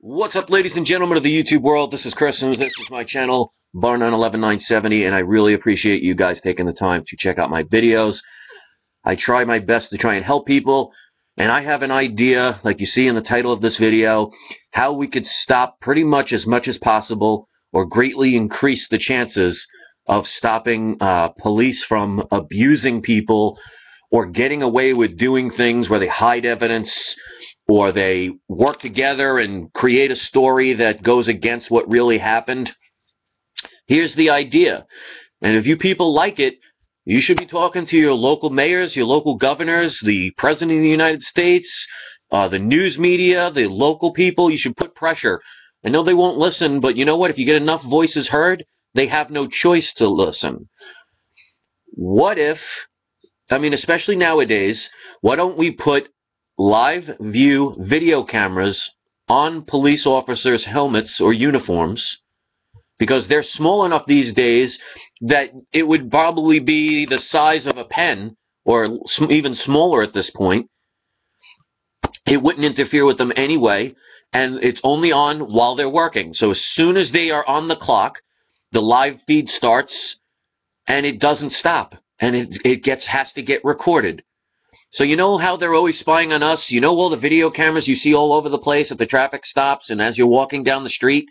What's up, ladies and gentlemen of the YouTube world? This is Chris, and this is my channel, Bar911970, and I really appreciate you guys taking the time to check out my videos. I try my best to try and help people, and I have an idea, like you see in the title of this video, how we could stop pretty much as possible, or greatly increase the chances of stopping police from abusing people, or getting away with doing things where they hide evidence, or they work together and create a story that goes against what really happened. Here's the idea. And if you people like it, you should be talking to your local mayors, your local governors, the President of the United States, the news media, the local people. You should put pressure. I know they won't listen, but you know what? If you get enough voices heard, they have no choice to listen. What if, I mean, especially nowadays, why don't we put live view video cameras on police officers' helmets or uniforms, because they're small enough these days that it would probably be the size of a pen, or even smaller at this point. It wouldn't interfere with them anyway, and it's only on while they're working. So as soon as they are on the clock, the live feed starts, and it doesn't stop, and it has to get recorded. So you know how they're always spying on us? You know all the video cameras you see all over the place at the traffic stops and as you're walking down the street?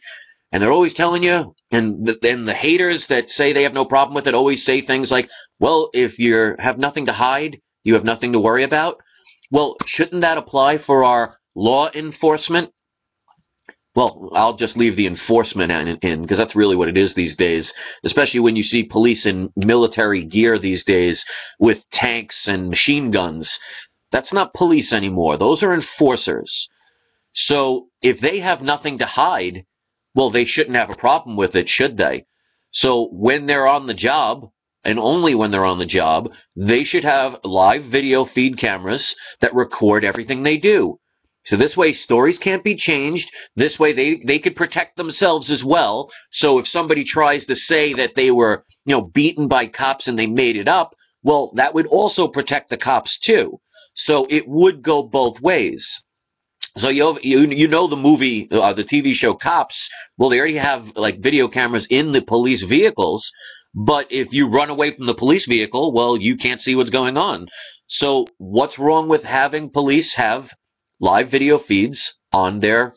And they're always telling you, and the haters that say they have no problem with it always say things like, well, if you have nothing to hide, you have nothing to worry about. Well, shouldn't that apply for our law enforcement? Well, I'll just leave the enforcement in, because that's really what it is these days, especially when you see police in military gear these days with tanks and machine guns. That's not police anymore. Those are enforcers. So if they have nothing to hide, well, they shouldn't have a problem with it, should they? So when they're on the job, and only when they're on the job, they should have live video feed cameras that record everything they do. So this way stories can't be changed. This way they could protect themselves as well. So if somebody tries to say that they were, beaten by cops and they made it up, well, that would also protect the cops too. So it would go both ways. So you know the movie, the TV show Cops, well, they already have like video cameras in the police vehicles, but if you run away from the police vehicle, well, you can't see what's going on. So what's wrong with having police have live video feeds on their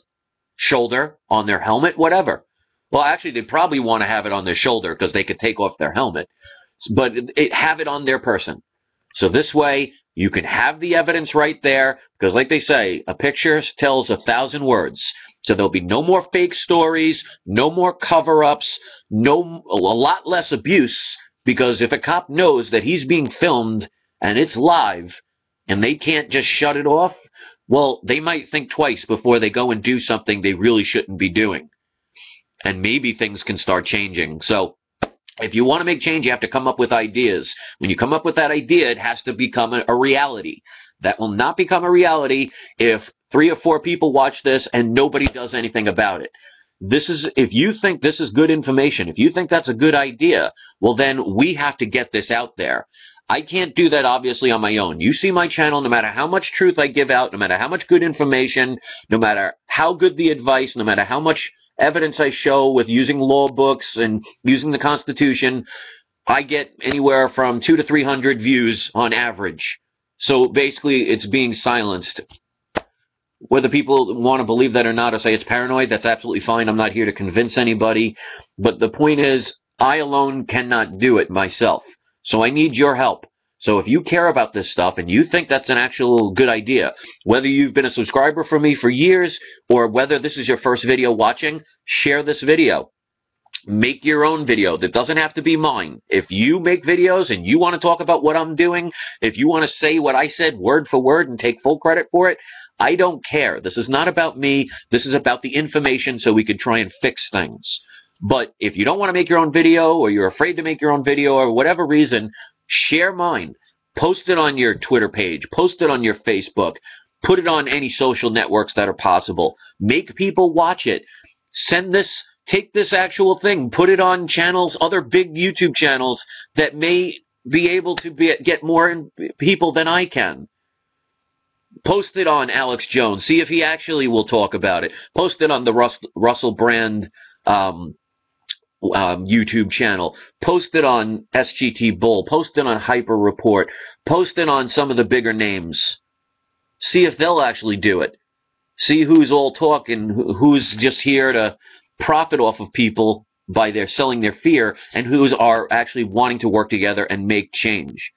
shoulder, on their helmet, whatever? Well, actually, they probably want to have it on their shoulder because they could take off their helmet, but have it on their person. So this way, you can have the evidence right there, because like they say, a picture tells 1,000 words. So there'll be no more fake stories, no more cover-ups, a lot less abuse, because if a cop knows that he's being filmed and it's live and they can't just shut it off, well, they might think twice before they go and do something they really shouldn't be doing. And maybe things can start changing. So if you want to make change, you have to come up with ideas. When you come up with that idea, it has to become a reality. That will not become a reality if 3 or 4 people watch this and nobody does anything about it. If you think this is good information, if you think that's a good idea, well, then we have to get this out there. I can't do that, obviously, on my own. You see my channel, no matter how much truth I give out, no matter how much good information, no matter how good the advice, no matter how much evidence I show with using law books and using the Constitution, I get anywhere from 200 to 300 views on average. So basically, it's being silenced. Whether people want to believe that or not, or say it's paranoid, that's absolutely fine. I'm not here to convince anybody. But the point is, I alone cannot do it myself. So I need your help. So if you care about this stuff and you think that's an actual good idea, whether you've been a subscriber for me for years or whether this is your first video watching, share this video. Make your own video. That doesn't have to be mine. If you make videos and you want to talk about what I'm doing, if you want to say what I said word for word and take full credit for it, I don't care. This is not about me. This is about the information so we can try and fix things. But if you don't want to make your own video, or you're afraid to make your own video, or whatever reason, share mine. Post it on your Twitter page. Post it on your Facebook. Put it on any social networks that are possible. Make people watch it. Take this actual thing, put it on channels, other big YouTube channels that may be able to get more people than I can. Post it on Alex Jones. See if he actually will talk about it. Post it on the Russell Brand YouTube channel. Post it on SGT Bull. Post it on Hyper Report. Post it on some of the bigger names. See if they'll actually do it. See who's all talking, who's just here to profit off of people by their selling their fear, and who's are actually wanting to work together and make change.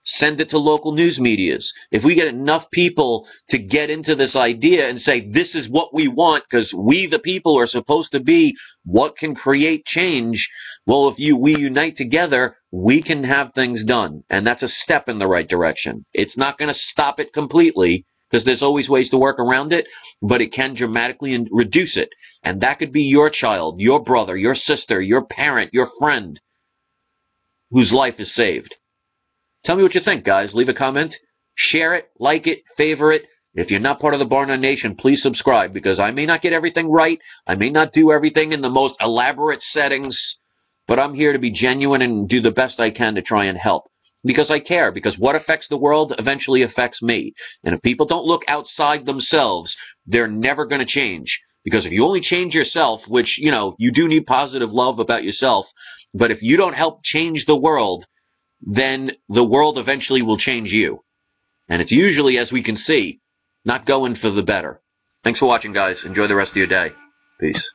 Send it to local news medias. If we get enough people to get into this idea and say, this is what we want, because we the people are supposed to be what can create change, well, if we unite together, we can have things done. And that's a step in the right direction. It's not going to stop it completely, because there's always ways to work around it, but it can dramatically reduce it. And that could be your child, your brother, your sister, your parent, your friend, whose life is saved. Tell me what you think, guys. Leave a comment. Share it, like it, favor it. If you're not part of the Barna Nation, please subscribe, because I may not get everything right. I may not do everything in the most elaborate settings, but I'm here to be genuine and do the best I can to try and help. Because I care, because what affects the world eventually affects me. And if people don't look outside themselves, they're never going to change. Because if you only change yourself, which, you do need positive love about yourself, but if you don't help change the world, then the world eventually will change you. And it's usually, as we can see, not going for the better. Thanks for watching, guys. Enjoy the rest of your day. Peace.